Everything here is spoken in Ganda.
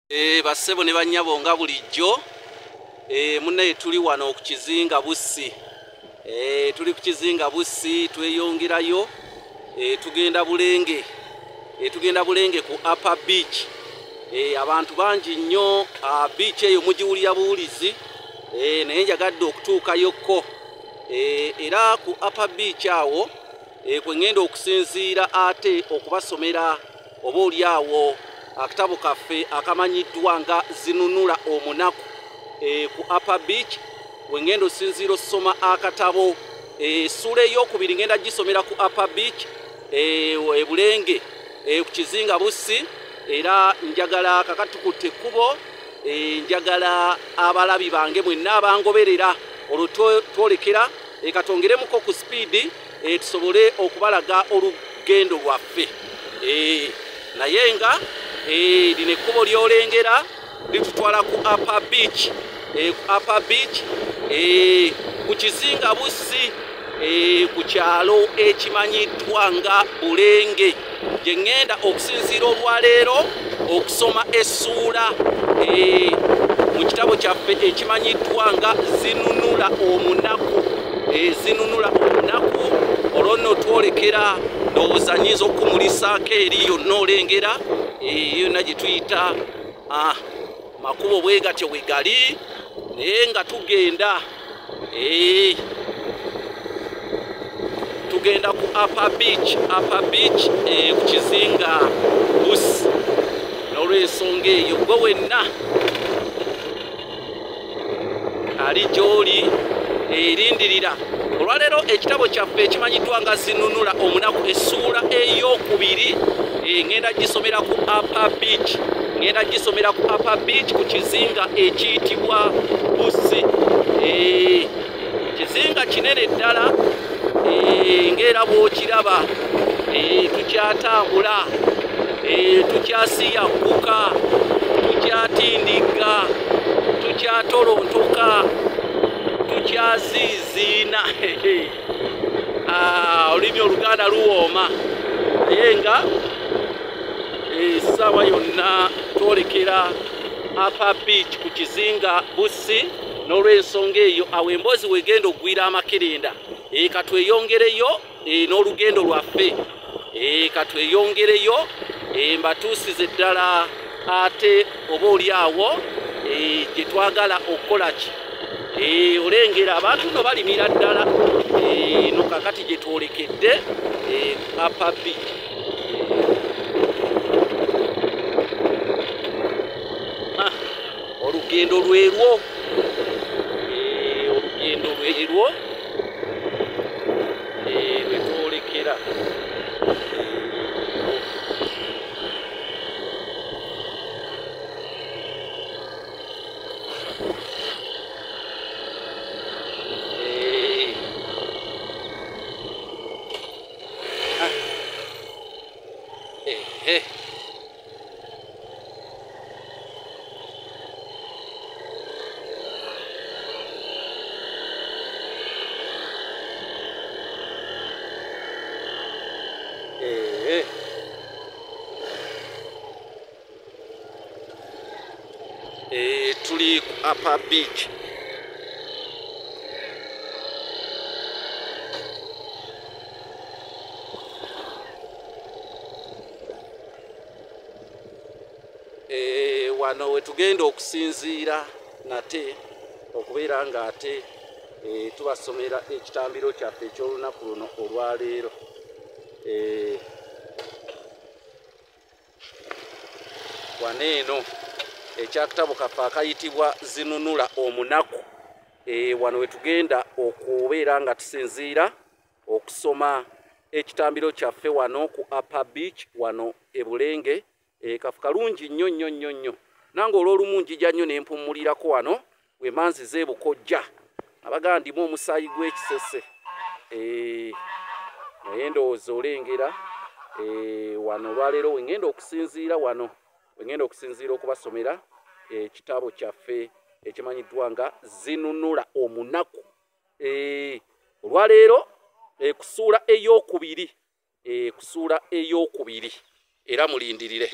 Bassebo ne bannyabo nga bulijjo munne tuli wano ku Kizinga Bussi. Tuli ku Kizinga Bussi tweyongerayo tugenda Bulenge. Tugenda Bulenge ku Upper Beach. Abantu bangi nnyo beach eyo mugiwulira buwulizi naye njagadde okutuukayokko era ku Upper Beach awo kwe ngenda okusinziira ate okubasomera oba oli awo akatabo kaffe akamanyiddwa nga Zinunula Omunaku ku Upper Beach. We ngenda osinziira osoma akatabo essuula ey'okubiri ngenda gisomera ku Upper Beach Bulenge ku Kizinga Bussi. Era njagala kakatukutte ekkubo njagala abalabi bange mwenna abangoberera olwo twolekera katongeremuko ku speed tusobole okubalaga olugendo lwaffe naye nga lino ekkubo lyolengera litutwala ku Upper Beach. Upper Beach ku Kizinga Bussi ku kyalo ekimanyiddwa nga Bulenge gye ngenda okusinziira olwaleero okusoma essuula mu kitabo kyaffe ekimanyiddwa nga Zinunula Omunaku. Zinunula Omunaku olwo nno twolekera ndowooza nnyinza okumulisaako eri yonna olengera yonna gye tuyita makubo bwe gatyo bwe gali naye nga tugenda tugenda ku Upper Beach ku Kizinga Bussi. N'olw'ensonga eyo gwe wenna ali gy'oli erindirira olwaleero ekitabo kyaffe ekimanyiddwa nga Zinunula Omunaku essuula ey'okubiri ngenda gisomera ku Upper Beach. Ngenda gisomera ku Upper Beach ku kizinga ekiyitibwa Bussi. Kizinga kinene ddala ng'era bw'okiraba tukyatambula tukyasiyagguka tukyatindigga tukyatolontoka tukyaziiziina olulimi Oluganda luwooma naye nga essaawa yonna twolekera Upper Beach ku Kizinga Bussi. N'olw'ensonga eyo awo emboozi wegenda okugwira amakerenda katweyongereyo n'olugendo lwaffe katweyongereyo mbatuusize ddala ate oba oli awo gye twagala okukola ki olengera abantu no balimira ddala no kakati gye twolekedde Upper Beach. Olugendo lwerwo olugendo lwerwo lwetwolekera tuli ku Upper Beach. Wano we tugenda okusinziira nate okubeera nga ate tubasomera ekitambiro kyaffe eky'olunaku luno olwaleero. Wano eno ekyakatabo kaffe akayitibwa Zinunula Omunaku. Wano we tugenda okubeera nga tusinziira okusoma ekitambiro kyaffe wano ku Upper Beach wano e Bulenge. Kafu kalungi nnyo nnyo nnyo nnyo nange olw'olumu njija nnyo ne mpummulirako wano we manzize Bukojja abagaa ndimu omusaayi gw'ekisese naye ndowooza olengera wano olwaleero we ngenda okusinziira wano we ngenda okusinziira okubasomera ekitabo kyaffe ekimanyiddwa nga Zinunula Omunaku olwaleero ku ssuula ey'okubiri era mulindirire.